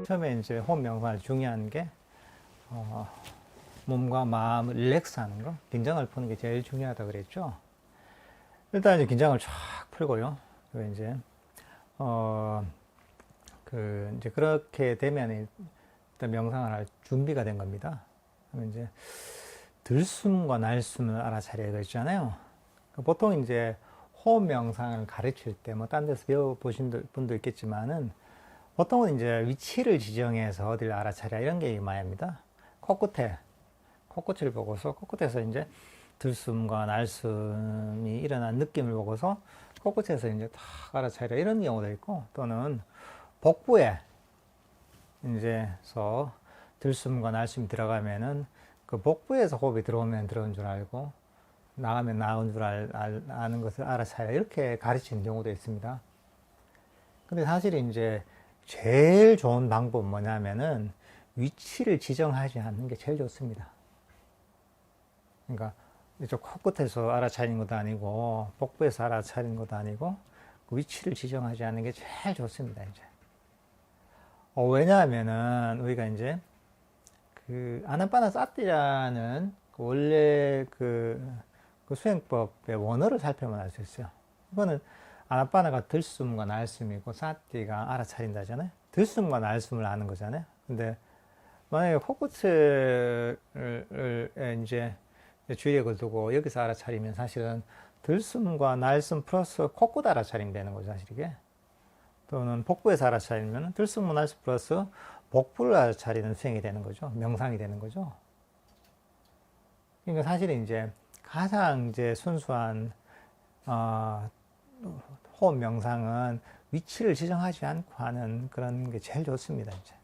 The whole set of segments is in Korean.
처음에 이제 호흡 명상할 중요한 게 몸과 마음을 릴렉스 하는 거, 긴장을 푸는 게 제일 중요하다 그랬죠. 일단 이제 긴장을 쫙 풀고요. 그리고 이제 이제 그렇게 되면 일단 명상을 할 준비가 된 겁니다. 그러면 이제 들숨과 날숨을 알아차려야 되잖아요. 보통 이제 호흡 명상을 가르칠 때 뭐 딴 데서 배워보신 분도 있겠지만은 보통은 이제 위치를 지정해서 어디를 알아차려 이런 게 많이 합니다. 코끝을 보고서 코끝에서 이제 들숨과 날숨이 일어난 느낌을 보고서 코끝에서 이제 탁 알아차려 이런 경우도 있고, 또는 복부에 이제서 들숨과 날숨이 들어가면은 그 복부에서 호흡이 들어오면 들어온 줄 알고 나가면 나온 줄 아는 것을 알아차려 이렇게 가르치는 경우도 있습니다. 근데 사실 이제 제일 좋은 방법은 뭐냐면은 위치를 지정하지 않는 게 제일 좋습니다. 그러니까 이쪽 코끝에서 알아차리는 것도 아니고 복부에서 알아차리는 것도 아니고 그 위치를 지정하지 않는 게 제일 좋습니다. 이제 왜냐하면은 우리가 이제 그 아나파나사티라는 원래 그 수행법의 원어를 살펴만 알 수 있어요. 이거는 아나파나가 들숨과 날숨이고 사티가 알아차린다잖아요. 들숨과 날숨을 아는 거잖아요. 근데 만약에 코끝을 이제 주의력을 두고 여기서 알아차리면 사실은 들숨과 날숨 플러스 코끝 알아차리면 되는 거죠, 사실 이게. 또는 복부에서 알아차리면 들숨과 날숨 플러스 복부를 알아차리는 수행이 되는 거죠. 명상이 되는 거죠. 그러니까 사실은 이제 가장 이제 순수한 호흡 명상은 위치를 지정하지 않고 하는 그런 게 제일 좋습니다. 이제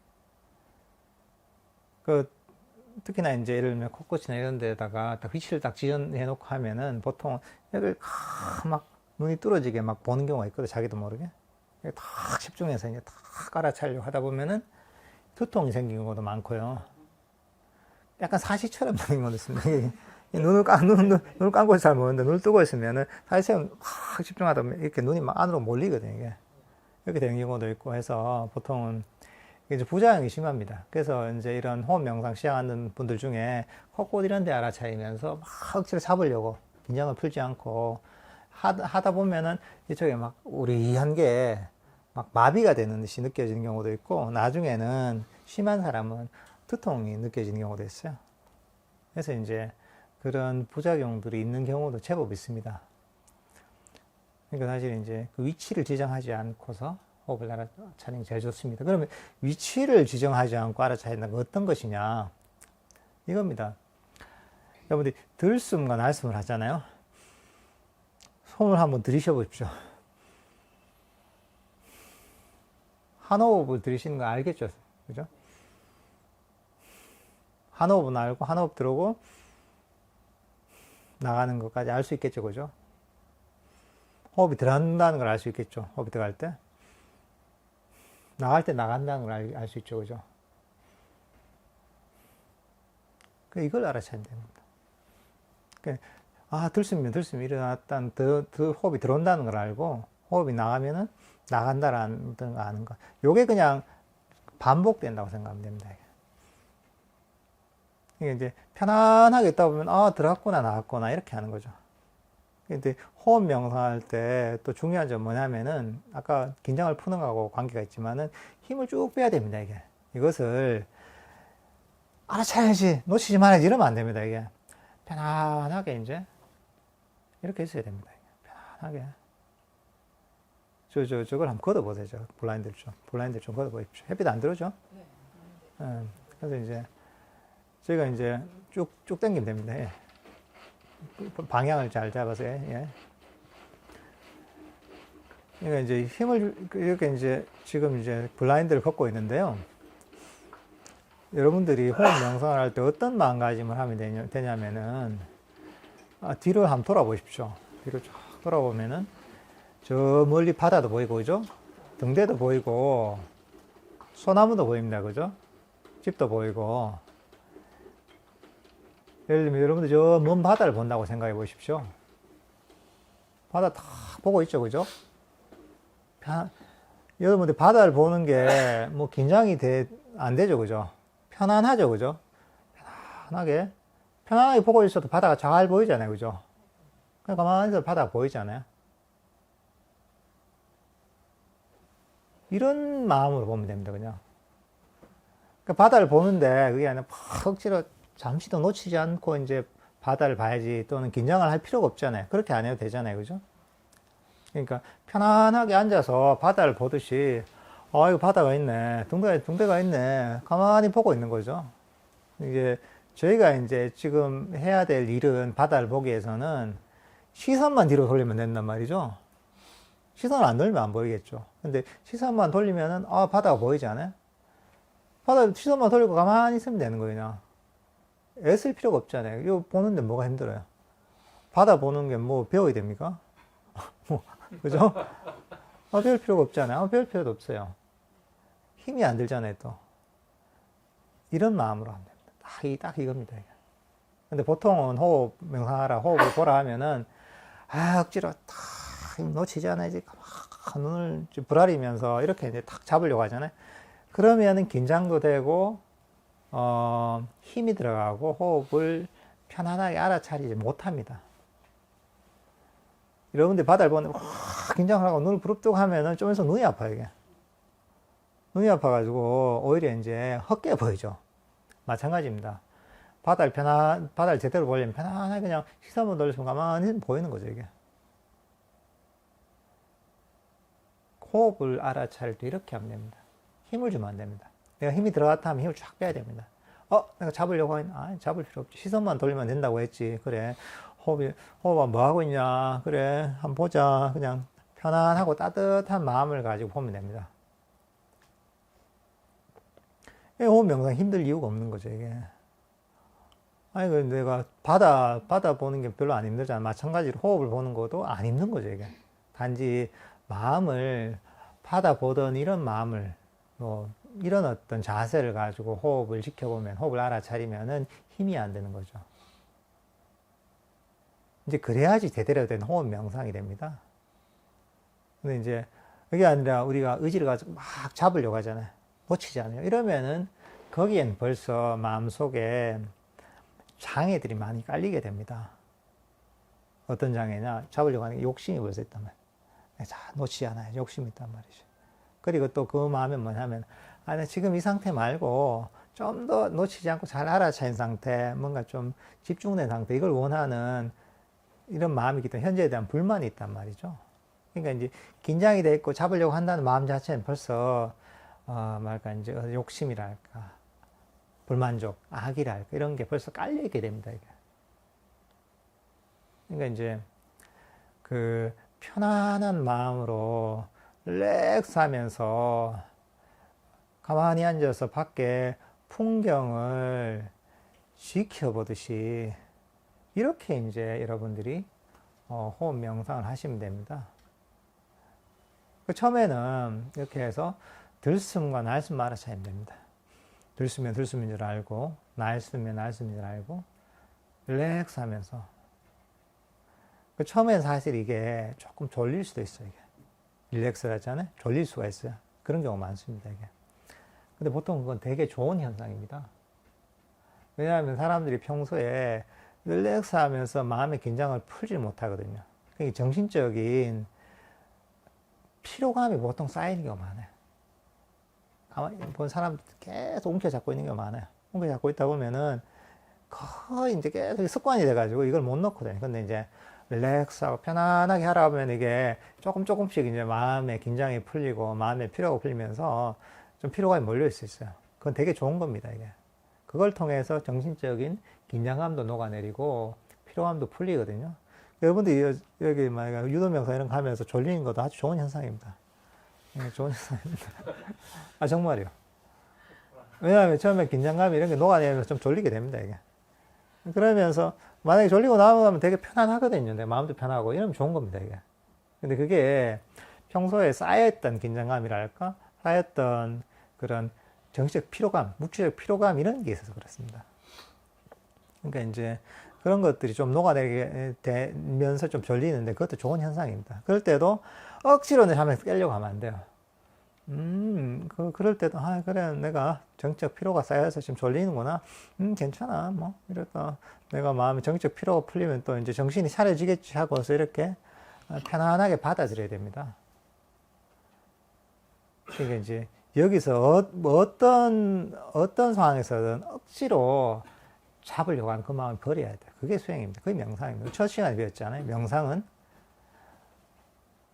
특히나 이제 예를 들면 코끝이나 이런 데다가 딱 위치를 딱 지정해 놓고 하면은 보통 여기 막 눈이 뚫어지게 막 보는 경우가 있거든, 자기도 모르게. 탁 집중해서 이제 탁 알아차리려고 하다 보면은 두통이 생기는 것도 많고요. 약간 사시처럼 보이는 것도 있습니다. 눈을 감고 잘 모르는데 눈을 뜨고 있으면은 사실은 확 집중하다 보면 이렇게 눈이 막 안으로 몰리거든요, 이게. 이렇게 되는 경우도 있고 해서 보통은 이제 부작용이 심합니다. 그래서 이제 이런 호흡 명상 시작하는 분들 중에 코끝 이런 데 알아차리면서 막 억지로 잡으려고 긴장을 풀지 않고 하다 보면은 이쪽에 막 우리한 게 막 마비가 되는 듯이 느껴지는 경우도 있고, 나중에는 심한 사람은 두통이 느껴지는 경우도 있어요. 그래서 이제 그런 부작용들이 있는 경우도 제법 있습니다. 그러니까 사실 이제 그 위치를 지정하지 않고서 호흡을 알아차리는 게 제일 좋습니다. 그러면 위치를 지정하지 않고 알아차리는 건 어떤 것이냐? 이겁니다. 여러분들이 들숨과 날숨을 하잖아요. 손을 한번 들이셔 보십시오. 한 호흡을 들이시는 거 알겠죠? 그죠? 한 호흡은 알고, 한 호흡 들어오고, 나가는 것까지 알 수 있겠죠, 그죠? 호흡이 들어간다는 걸 알 수 있겠죠, 호흡이 들어갈 때. 나갈 때 나간다는 걸 알 수 있죠, 그죠? 이걸 알아차리면 됩니다. 들숨이면 들숨이 일어났다는, 호흡이 들어온다는 걸 알고, 호흡이 나가면은 나간다라는 거 아는 거. 요게 그냥 반복된다고 생각하면 됩니다. 이게 이제 편안하게 있다 보면, 들어갔구나, 나갔구나, 이렇게 하는 거죠. 근데 호흡 명상할 때 또 중요한 점 뭐냐면은, 아까 긴장을 푸는 거하고 관계가 있지만은 힘을 쭉 빼야 됩니다, 이게. 이것을 알아차려야지, 놓치지 말아야지, 이러면 안 됩니다, 이게. 편안하게 이제, 이렇게 있어야 됩니다. 편안하게. 저걸 한번 걷어보세요. 블라인드를 좀 걷어보십시오. 햇빛 안 들어오죠? 네. 그래서 이제, 저희가 이제 쭉 당기면 됩니다. 예. 방향을 잘 잡아서, 예. 그러니까 이제 힘을, 이렇게 이제, 지금 이제 블라인드를 걷고 있는데요. 여러분들이 호흡 명상을 할 때 어떤 마음가짐을 하면 되냐면은, 뒤로 한번 돌아보십시오. 뒤로 쫙 돌아보면은, 저 멀리 바다도 보이고, 그죠? 등대도 보이고, 소나무도 보입니다. 그죠? 집도 보이고. 예를 들면 여러분들 저 먼 바다를 본다고 생각해 보십시오. 바다 다 보고 있죠. 그죠? 여러분들 바다를 보는 게 뭐 긴장이 안 되죠, 그죠? 편안하죠, 그죠? 편안하게 보고 있어도 바다가 잘 보이잖아요, 그죠? 그냥 가만히 있어도 바다가 보이잖아요. 이런 마음으로 보면 됩니다, 그냥. 그러니까 바다를 보는데 그게 아니라 막 억지로 잠시도 놓치지 않고 이제 바다를 봐야지 또는 긴장을 할 필요가 없잖아요. 그렇게 안 해도 되잖아요, 그죠? 그러니까 편안하게 앉아서 바다를 보듯이 이거 바다가 있네, 둥대가 있네, 가만히 보고 있는 거죠. 이제 저희가 이제 지금 해야 될 일은 바다를 보기 위해서는 시선만 뒤로 돌리면 된단 말이죠. 시선을 안 돌리면 안 보이겠죠. 근데 시선만 돌리면은 바다가 보이지 않아요? 바다 시선만 돌리고 가만히 있으면 되는 거예요, 그냥. 애쓸 필요가 없잖아요. 이거 보는데 뭐가 힘들어요? 바다 보는 게 뭐 배워야 됩니까? 그죠? 배울 필요가 없잖아요. 배울 필요도 없어요. 힘이 안 들잖아요, 또. 이런 마음으로 하면 됩니다. 딱 이겁니다. 이게. 근데 보통은 호흡 명상하라, 호흡을 보라 하면은, 억지로 탁 놓치지 않아야지. 막 눈을 부라리면서 이렇게 이제 탁 잡으려고 하잖아요. 그러면은 긴장도 되고, 힘이 들어가고 호흡을 편안하게 알아차리지 못합니다. 여러분들 바다를 보는데 긴장을 하고 눈을 부릅뜨고 하면은 좀 있으면 눈이 아파요, 이게. 눈이 아파가지고 오히려 이제 헛게 보이죠. 마찬가지입니다. 바다를 제대로 보려면 편안하게 그냥 시선만 돌리면 가만히 보이는 거죠, 이게. 호흡을 알아차릴 때 이렇게 하면 됩니다. 힘을 주면 안 됩니다. 내가 힘이 들어갔다 하면 힘을 쫙 빼야 됩니다. 내가 잡으려고 하니, 잡을 필요 없지. 시선만 돌리면 된다고 했지. 그래. 호흡 뭐 하고 있냐. 그래. 한번 보자. 그냥 편안하고 따뜻한 마음을 가지고 보면 됩니다. 호흡 명상 힘들 이유가 없는 거죠, 이게. 내가 바다 보는 게 별로 안 힘들잖아. 마찬가지로 호흡을 보는 것도 안 힘든 거죠, 이게. 단지 마음을, 바다 보던 이런 마음을, 이런 어떤 자세를 가지고 호흡을 지켜보면, 호흡을 알아차리면은 힘이 안 되는 거죠. 이제 그래야지 제대로 된 호흡 명상이 됩니다. 근데 이제 그게 아니라 우리가 의지를 가지고 막 잡으려고 하잖아요. 놓치지 않아요. 이러면은 거기엔 벌써 마음속에 장애들이 많이 깔리게 됩니다. 어떤 장애냐? 잡으려고 하는 게 욕심이 벌써 있단 말이에요. 놓치지 않아요. 욕심이 있단 말이죠. 그리고 또 그 마음은 뭐냐면, 나 지금 이 상태 말고 좀 더 놓치지 않고 잘 알아차린 상태, 뭔가 좀 집중된 상태, 이걸 원하는 이런 마음이기 때문에 현재에 대한 불만이 있단 말이죠. 그러니까 이제 긴장이 돼 있고 잡으려고 한다는 마음 자체는 벌써, 이제 욕심이랄까, 불만족, 악이랄까, 이런 게 벌써 깔려있게 됩니다, 이게. 그러니까 이제 그 편안한 마음으로 릴렉스 하면서 가만히 앉아서 밖에 풍경을 지켜보듯이 이렇게 이제 여러분들이 호흡 명상을 하시면 됩니다. 처음에는 이렇게 해서 들숨과 날숨 알아차리면 됩니다. 들숨면 들숨인 줄 알고, 날숨면 날숨인 줄 알고, 릴렉스 하면서. 처음에는 사실 이게 조금 졸릴 수도 있어요, 이게. 릴렉스를 하잖아요? 졸릴 수가 있어요. 그런 경우가 많습니다, 이게. 근데 보통 그건 되게 좋은 현상입니다. 왜냐하면 사람들이 평소에 릴렉스 하면서 마음의 긴장을 풀지 못하거든요. 그러니까 정신적인 피로감이 보통 쌓이는 경우가 많아요. 아마 본 사람들 계속 움켜잡고 있는 경우가 많아요. 움켜잡고 있다 보면은 거의 이제 계속 습관이 돼가지고 이걸 못 놓거든요. 근데 이제 릴렉스하고 편안하게 하다 보면 이게 조금씩 이제 마음의 긴장이 풀리고 마음의 피로가 풀리면서 좀 피로감이 몰릴 수 있어요. 그건 되게 좋은 겁니다, 이게. 그걸 통해서 정신적인 긴장감도 녹아내리고 피로감도 풀리거든요. 여러분들이 여기 만약 유도명상 이런 거 하면서 졸리는 것도 아주 좋은 현상입니다. 좋은 현상입니다. 정말이요. 왜냐하면 처음에 긴장감 이런 게 녹아내면서 좀 졸리게 됩니다, 이게. 그러면서 만약에 졸리고 나오면 되게 편안하거든요. 내 마음도 편하고 이러면 좋은 겁니다, 이게. 근데 그게 평소에 쌓여있던 긴장감이랄까? 쌓였던 그런 정신적 피로감, 묵시적 피로감 이런 게 있어서 그렇습니다. 그러니까 이제 그런 것들이 좀 녹아내게 되면서 좀 졸리는데 그것도 좋은 현상입니다. 그럴 때도 억지로 하면 깨려고 하면 안 돼요. 그럴 때도, 그래, 내가 정적 피로가 쌓여서 지금 졸리는구나. 괜찮아. 뭐, 이랬다. 내가 마음에 정적 피로가 풀리면 또 이제 정신이 차려지겠지 하고서 이렇게 편안하게 받아들여야 됩니다. 그러니까 이제 여기서 어떤 상황에서든 억지로 잡으려고 하는 그 마음을 버려야 돼. 그게 수행입니다. 그게 명상입니다. 첫 시간에 배웠잖아요. 명상은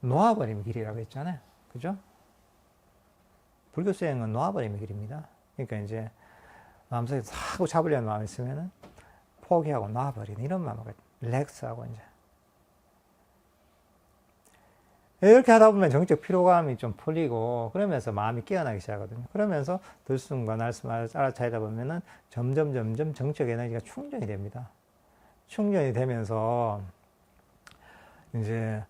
놓아버리는 길이라고 했잖아요. 그죠? 불교 수행은 놓아버리는 길입니다. 그러니까 이제 마음속에 자꾸 잡으려는 마음이 있으면은 포기하고 놔버리는 이런 마음을 릴렉스하고 이제 이렇게 하다 보면 정적 피로감이 좀 풀리고 그러면서 마음이 깨어나기 시작하거든요. 그러면서 들숨과 날숨을 알아차리다 보면은 점점 정적 에너지가 충전이 됩니다. 충전이 되면서 이제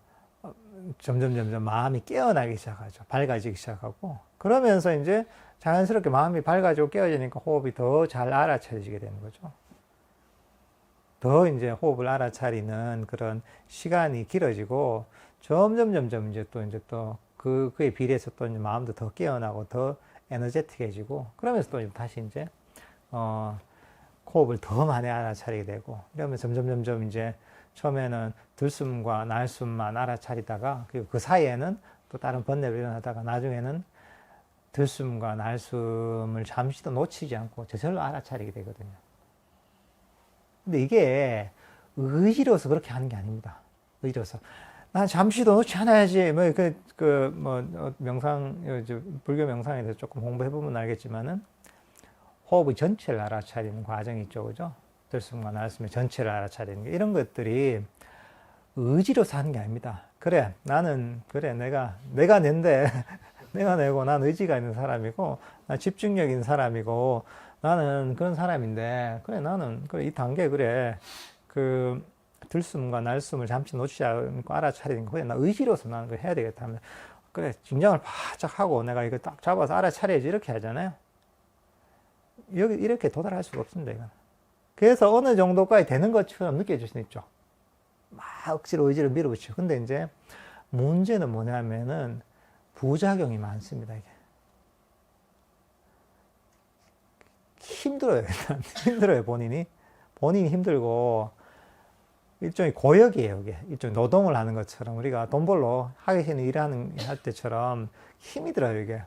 점점 마음이 깨어나기 시작하죠. 밝아지기 시작하고 그러면서 이제 자연스럽게 마음이 밝아지고 깨어지니까 호흡이 더 잘 알아차려지게 되는 거죠. 더 이제 호흡을 알아차리는 그런 시간이 길어지고 점점 이제 또 그에 비례해서 또 이제 마음도 더 깨어나고 더 에너제틱해지고 그러면서 또 다시 이제 호흡을 더 많이 알아차리게 되고 이러면서 점점 이제 처음에는 들숨과 날숨만 알아차리다가 그리고 그 사이에는 또 다른 번뇌로 일어나다가 나중에는 들숨과 날숨을 잠시도 놓치지 않고 저절로 알아차리게 되거든요. 근데 이게 의지로서 그렇게 하는 게 아닙니다. 의지로서. 난 잠시도 놓지 않아야지. 명상, 불교 명상에 대해서 조금 공부해보면 알겠지만은, 호흡의 전체를 알아차리는 과정이 있죠. 그죠? 들숨과 날숨의 전체를 알아차리는 게. 이런 것들이 의지로서 하는 게 아닙니다. 그래, 내가 낸데, 내가 내고, 난 의지가 있는 사람이고, 난 집중력 있는 사람이고, 나는 그런 사람인데, 그래, 이 단계, 들숨과 날숨을 잠시 놓치지 않고 알아차리는 거, 그래, 나 의지로서 나는 그걸 해야 되겠다 하면, 그래, 긴장을 바짝 하고 내가 이거 딱 잡아서 알아차려야지, 이렇게 하잖아요. 이렇게 도달할 수가 없습니다, 이건. 그래서 어느 정도까지 되는 것처럼 느껴질 수 있죠. 막 억지로 의지를 밀어붙이고. 근데 이제, 문제는 뭐냐면은, 부작용이 많습니다, 이게. 힘들어요, 일단. 힘들어요, 본인이 힘들고, 일종의 고역이에요, 이게. 일종의 노동을 하는 것처럼, 우리가 돈 벌러 하기 싫은 할 때처럼 힘이 들어요, 이게.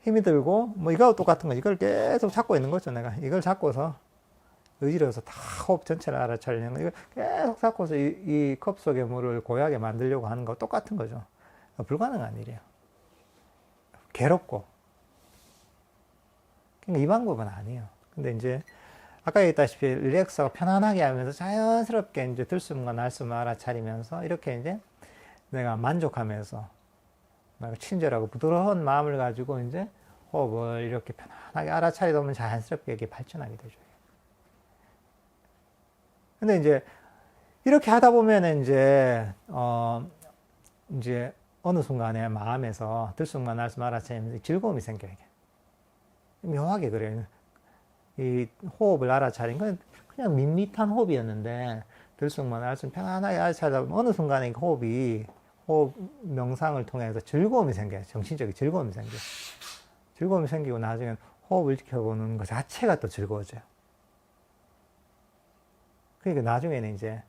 힘이 들고, 뭐, 이거하고 똑같은 거, 이걸 계속 잡고 있는 거죠, 내가. 이걸 잡고서, 의지로서 다 호흡 전체를 알아차리는 거, 이걸 계속 잡고서 이 컵 속의 물을 고약에 만들려고 하는 거 똑같은 거죠. 불가능한 일이에요. 괴롭고. 그러니까 이 방법은 아니에요. 근데 이제, 아까 얘기했다시피 릴렉스하고 편안하게 하면서 자연스럽게 이제 들숨과 날숨을 알아차리면서 이렇게 이제 내가 만족하면서 내가 친절하고 부드러운 마음을 가지고 이제 호흡을 이렇게 편안하게 알아차리다 보면 자연스럽게 이게 발전하게 되죠. 근데 이제 이렇게 하다 보면 이제 어느 순간에 마음에서 들숨과 날숨 알아차리면서 즐거움이 생겨요. 묘하게 그래요. 이 호흡을 알아차린 건 그냥 밋밋한 호흡이었는데 들숨과 날숨 편안하게 알아차리다 보면 어느 순간에 호흡 명상을 통해서 즐거움이 생겨요. 정신적인 즐거움이 생겨요. 즐거움이 생기고 나중엔 호흡을 지켜보는 것 자체가 또 즐거워져요. 그러니까 나중에는 이제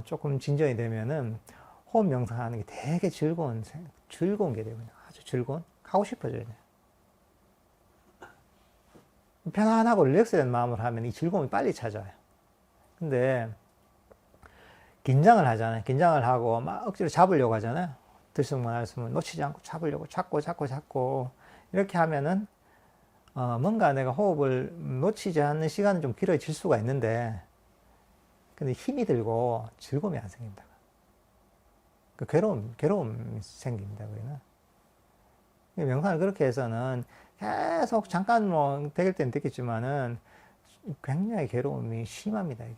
조금 진전이 되면은 호흡 명상하는 게 되게 즐거운 게 되거든요. 아주 즐거운, 하고 싶어져요. 편안하고 릴렉스된 마음으로 하면 이 즐거움이 빨리 찾아와요. 근데 긴장을 하잖아요. 긴장을 하고 막 억지로 잡으려고 하잖아요. 들숨과 날숨을 놓치지 않고 잡으려고 잡고 이렇게 하면은 뭔가 내가 호흡을 놓치지 않는 시간은 좀 길어질 수가 있는데 근데 힘이 들고 즐거움이 안 생긴다. 그 괴로움이 생깁니다. 그러면 명상을 그렇게 해서는 계속 잠깐 뭐 되길 때는 되겠지만은 굉장히 괴로움이 심합니다. 이게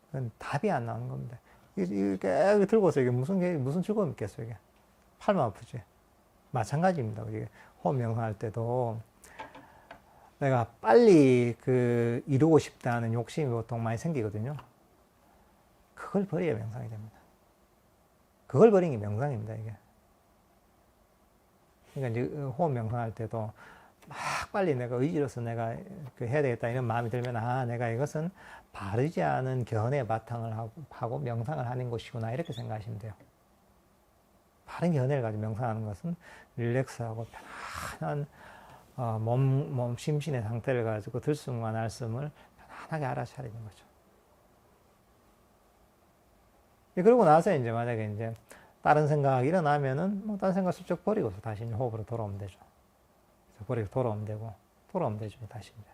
그건 답이 안 나오는 겁니다. 이렇게 들고서 이게 무슨 즐거움이 있겠어요. 이게 팔만 아프지. 마찬가지입니다. 이게 호흡 명상할 때도 내가 빨리 이루고 싶다는 욕심이 보통 많이 생기거든요. 그걸 버려야 명상이 됩니다. 그걸 버리는 게 명상입니다. 이게 그러니까 이제 호흡 명상할 때도 막 빨리 내가 의지로서 내가 해야 되겠다 이런 마음이 들면, 아, 내가 이것은 바르지 않은 견해 바탕을 하고 명상을 하는 것이구나, 이렇게 생각하시면 돼요. 바른 견해를 가지고 명상하는 것은 릴렉스하고 편안한 심신의 상태를 가지고 들숨과 날숨을 편안하게 알아차리는 거죠. 그러고 나서 이제 만약에 이제 다른 생각이 일어나면은 뭐 다른 생각 슬쩍 버리고서 다시 이제 호흡으로 돌아오면 되죠. 버리고 돌아오면 되죠, 다시 이제.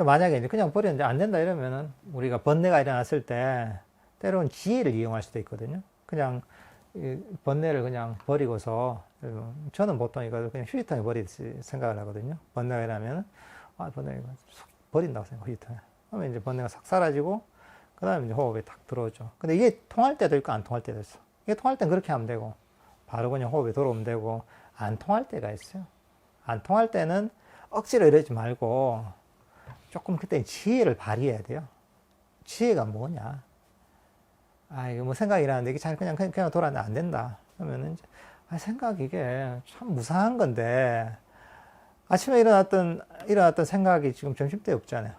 만약에 이제 그냥 버리는데 안 된다 이러면은, 우리가 번뇌가 일어났을 때 때로는 지혜를 이용할 수도 있거든요. 그냥 번뇌를 그냥 버리고서, 저는 보통 이거 그냥 휴지통에 버릴 생각을 하거든요. 번뇌가 일어나면은, 번뇌 이거 버린다고 생각해요, 휴지통에. 그러면 이제 번뇌가 싹 사라지고, 그 다음에 이제 호흡이 딱 들어오죠. 근데 이게 통할 때도 있고 안 통할 때도 있어. 이게 통할 땐 그렇게 하면 되고, 바로 그냥 호흡이 들어오면 되고, 안 통할 때가 있어요. 안 통할 때는 억지로 이러지 말고, 조금 그때 지혜를 발휘해야 돼요. 지혜가 뭐냐? 이거 뭐 생각이 일어나는데 이게 잘 그냥 돌아가는데 안 된다. 그러면은 이제, 생각이 이게 참 무상한 건데, 아침에 일어났던 생각이 지금 점심때 없잖아요.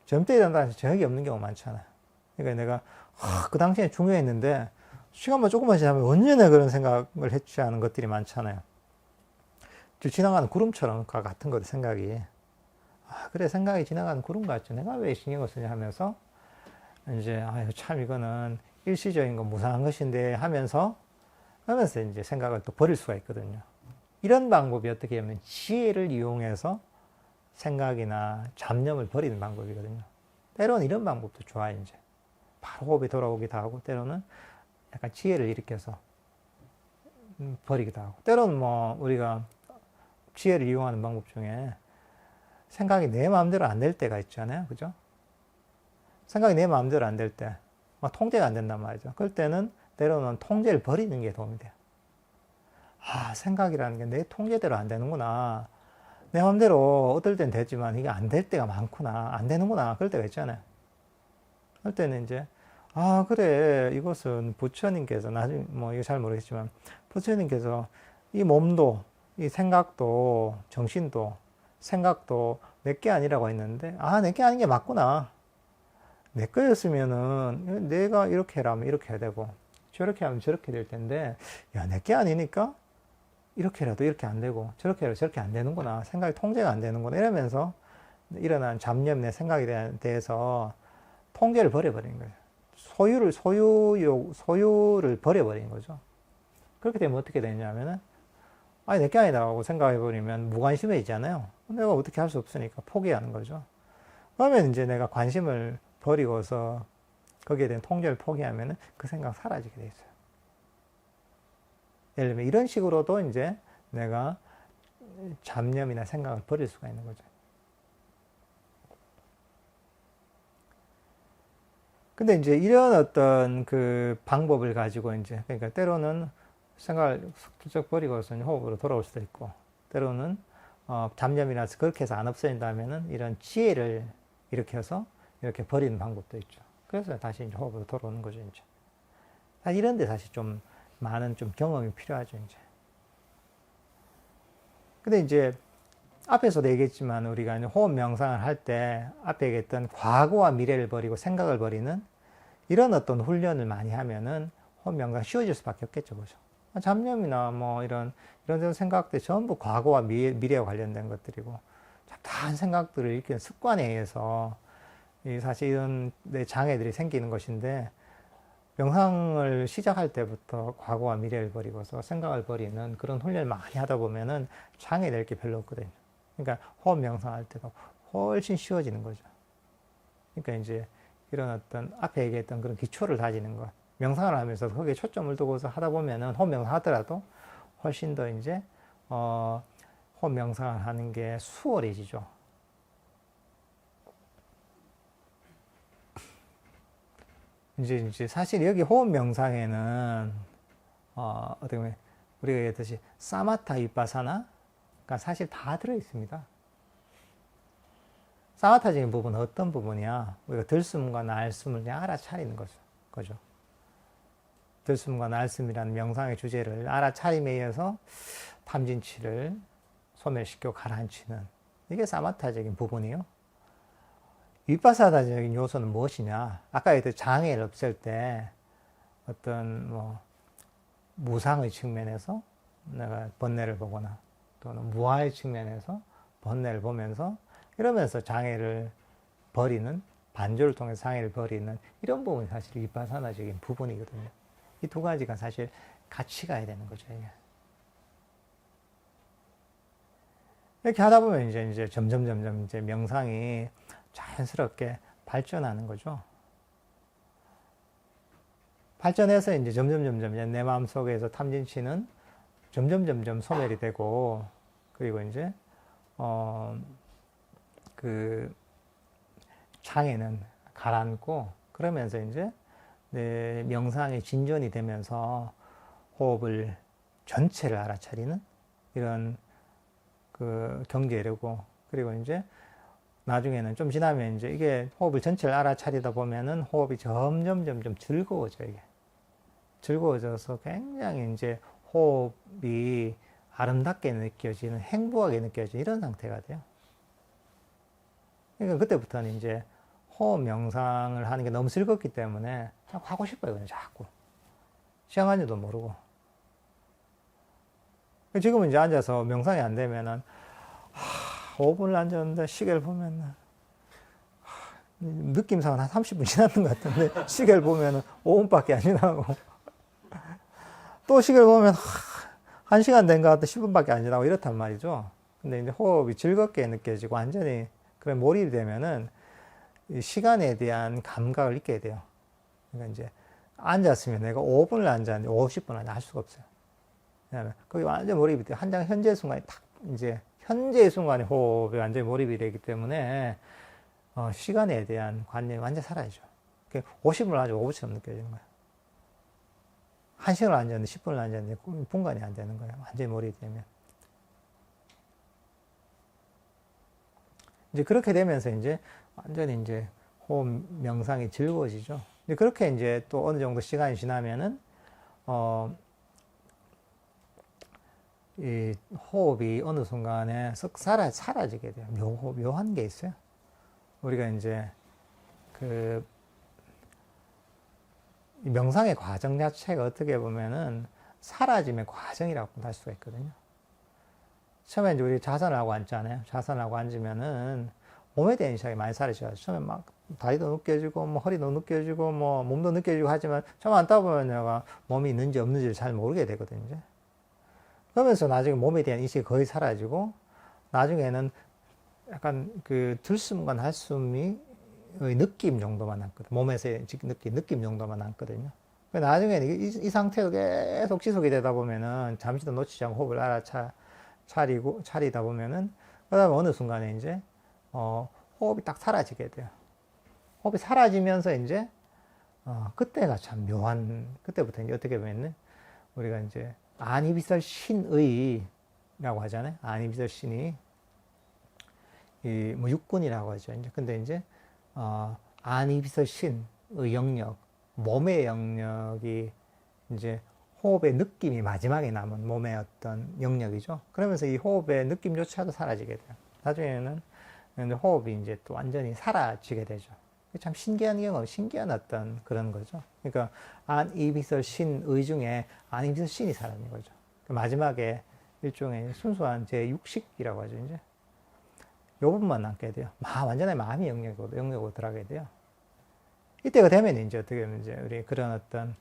점심때 일어난다는 저녁이 없는 경우가 많잖아요. 그러니까 내가, 그 당시에 중요했는데, 시간만 조금만 지나면 언제나 그런 생각을 했지 않은 것들이 많잖아요. 지나가는 구름처럼 같은 거죠, 생각이. 그래, 생각이 지나가는 구름 같죠. 내가 왜 신경을 쓰냐 하면서, 이제, 참 이거는 일시적인 거 무상한 것인데 하면서 이제 생각을 또 버릴 수가 있거든요. 이런 방법이 어떻게 하면 지혜를 이용해서 생각이나 잡념을 버리는 방법이거든요. 때로는 이런 방법도 좋아요, 이제. 바로 호흡이 돌아오기도 하고, 때로는 약간 지혜를 일으켜서 버리기도 하고, 때로는 뭐 우리가 지혜를 이용하는 방법 중에 생각이 내 마음대로 안 될 때가 있잖아요. 그죠? 생각이 내 마음대로 안 될 때, 통제가 안 된단 말이죠. 그럴 때는 때로는 통제를 버리는 게 도움이 돼요. 생각이라는 게 내 통제대로 안 되는구나. 내 마음대로 어떨 땐 되지만 이게 안 될 때가 많구나. 안 되는구나. 그럴 때가 있잖아요. 그럴 때는 이제, 그래. 이것은 부처님께서, 나중에 뭐 이거 잘 모르겠지만, 부처님께서 이 몸도, 이 생각도, 정신도, 생각도 내게 아니라고 했는데, 내게 아닌 게 맞구나. 내 거였으면은 내가 이렇게 하면 이렇게 해야 되고, 저렇게 하면 저렇게 될 텐데, 야, 내게 아니니까 이렇게라도 이렇게 안 되고, 저렇게라도 저렇게 안 되는구나. 생각이 통제가 안 되는구나. 이러면서 일어난 잡념, 내 생각에 대해서 통제를 버려버리는 거예요. 소유를 버려버리는 거죠. 그렇게 되면 어떻게 되냐면은, 내게 아니다라고 생각해버리면 무관심해지잖아요. 내가 어떻게 할 수 없으니까 포기하는 거죠. 그러면 이제 내가 관심을 버리고서 거기에 대한 통제를 포기하면은 그 생각 사라지게 돼 있어요. 예를 들면 이런 식으로도 이제 내가 잡념이나 생각을 버릴 수가 있는 거죠. 근데 이제 이런 어떤 그 방법을 가지고 이제, 그러니까 때로는 생각을 슬쩍 버리고서 호흡으로 돌아올 수도 있고, 때로는 잡념이라서 그렇게 해서 안 없어진다면은 이런 지혜를 일으켜서 이렇게 버리는 방법도 있죠. 그래서 다시 이제 호흡으로 돌아오는 거죠, 이제. 이런데 사실 좀 많은 좀 경험이 필요하죠, 이제. 근데 이제 앞에서도 얘기했지만 우리가 이제 호흡 명상을 할 때 앞에 얘기했던 과거와 미래를 버리고 생각을 버리는 이런 어떤 훈련을 많이 하면은 호흡 명상 쉬워질 수밖에 없겠죠, 그죠? 잡념이나 뭐 이런 생각들 전부 과거와 미래와 관련된 것들이고, 잡다한 생각들을 일으키는 습관에 의해서 사실 이런 내 장애들이 생기는 것인데, 명상을 시작할 때부터 과거와 미래를 버리고서 생각을 버리는 그런 훈련을 많이 하다 보면은 장애 될 게 별로 없거든요. 그러니까 호흡 명상할 때도 훨씬 쉬워지는 거죠. 그러니까 이제 이런 어떤 앞에 얘기했던 그런 기초를 다지는 것, 명상을 하면서 거기에 초점을 두고서 하다 보면은 호흡 명상 하더라도 훨씬 더 이제 호흡 명상을 하는 게 수월해지죠. 이제 사실 여기 호흡 명상에는 어떻게 보면 우리가 얘기했듯이 사마타 위파사나가 사실 다 들어 있습니다. 사마타적인 부분은 어떤 부분이야? 우리가 들숨과 날숨을 그냥 알아차리는 거죠. 들숨과 날숨이라는 명상의 주제를 알아차림에 의해서 탐진치를 소멸시켜 가라앉히는, 이게 사마타적인 부분이요. 위파사나적인 요소는 무엇이냐? 아까 얘기했던 장애를 없앨 때 어떤 뭐 무상의 측면에서 내가 번뇌를 보거나 또는 무아의 측면에서 번뇌를 보면서 이러면서 장애를 버리는, 반조를 통해서 장애를 버리는 이런 부분이 사실 위파사나적인 부분이거든요. 이 두 가지가 사실 같이 가야 되는 거죠. 이게. 이렇게 하다 보면 이제 점점 이제 명상이 자연스럽게 발전하는 거죠. 발전해서 이제 점점 내 마음 속에서 탐진치는 점점 소멸이 되고, 그리고 이제 그 장애는 가라앉고, 그러면서 이제 내 명상의 진전이 되면서 호흡을 전체를 알아차리는 이런 그 경지에 이르고, 그리고 이제 나중에는 좀 지나면 이제 이게 호흡을 전체를 알아차리다 보면은 호흡이 점점 즐거워져. 이게 즐거워져서 굉장히 이제 호흡이 아름답게 느껴지는, 행복하게 느껴지는 이런 상태가 돼요. 그러니까 그때부터는 이제 호흡 명상을 하는 게 너무 즐겁기 때문에 그냥 하고 싶어요. 그냥 자꾸 시간 가는지도 모르고. 지금은 이제 앉아서 명상이 안 되면은 5분을 앉았는데 시계를 보면 느낌상은 한 30분 지났는 것 같은데 시계를 보면 5분밖에 안 지나고 또 시계를 보면 1시간 된 것 같아 10분밖에 안 지나고 이렇단 말이죠. 근데 이제 호흡이 즐겁게 느껴지고 완전히 그런 몰입이 되면은 이 시간에 대한 감각을 잊게 돼요. 그러니까 이제 앉았으면 내가 5분을 앉았는데 50분을 할 수가 없어요. 왜냐하면 거기 완전 몰입이 돼요. 한 장 현재 순간에 탁 이제 현재의 순간에 호흡에 완전히 몰입이 되기 때문에 시간에 대한 관념이 완전히 사라지죠. 50분을 하죠. 5분처럼 느껴지는 거예요. 1시간을 앉았는데 10분을 앉았는데 분간이 안 되는 거예요. 완전히 몰입이 되면. 이제 그렇게 되면서 이제 완전히 이제 호흡 명상이 즐거워지죠. 이제 그렇게 이제 또 어느 정도 시간이 지나면은 이 호흡이 어느 순간에 썩 사라지게 돼요. 묘한 게 있어요. 우리가 이제 그 명상의 과정 자체가 어떻게 보면은 사라짐의 과정이라고 할 수가 있거든요. 처음에 이제 우리 자산을 하고 앉잖아요. 자산을 하고 앉으면은 몸에 대한 인식이 많이 사라져요. 처음에 막 다리도 느껴지고, 뭐 허리도 느껴지고, 뭐 몸도 느껴지고 하지만 처음 앉다 보면 내가 몸이 있는지 없는지를 잘 모르게 되거든요. 이제. 그러면서 나중에 몸에 대한 인식이 거의 사라지고, 나중에는 약간 그 들숨과 날숨이 느낌 정도만 남거든요. 몸에서의 느낌 정도만 남거든요. 나중에는 이 상태로 계속 지속이 되다 보면은 잠시도 놓치지 않고 호흡을 차리다 보면은, 그 다음에 어느 순간에 이제, 호흡이 딱 사라지게 돼요. 호흡이 사라지면서 이제, 그때가 참 묘한, 그때부터 이제 어떻게 보면 우리가 이제 아니비설 신의라고 하잖아요. 아니비설 신이, 뭐 육군이라고 하죠. 이제 근데 이제, 아니비설 신의 영역, 몸의 영역이 이제 호흡의 느낌이 마지막에 남은 몸의 어떤 영역이죠. 그러면서 이 호흡의 느낌조차도 사라지게 돼요. 나중에는 호흡이 이제 또 완전히 사라지게 되죠. 참 신기한 경우, 신기한 어떤 그런 거죠. 그러니까 안이비설 신의 중에 안이비설 신이 사라진 거죠. 마지막에 일종의 순수한 제 육식이라고 하죠. 이제 요 부분만 남게 돼요. 완전히 마음의 영역으로 들어가게 돼요. 이때가 되면 이제 어떻게 보면 이제 우리 그런 어떤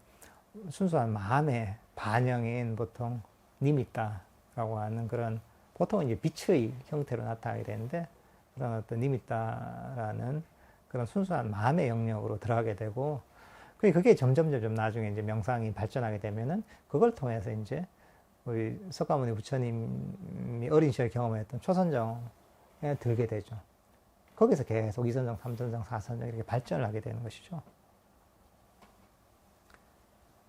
순수한 마음의 반영인 보통 니미따라고 하는 그런 보통 이제 빛의 형태로 나타나게 되는데 그런 어떤 니미따라는 그런 순수한 마음의 영역으로 들어가게 되고 그게 점점 나중에 이제 명상이 발전하게 되면은 그걸 통해서 이제 우리 석가모니 부처님이 어린 시절 경험했던 초선정에 들게 되죠. 거기서 계속 2선정, 3선정, 4선정 이렇게 발전을 하게 되는 것이죠.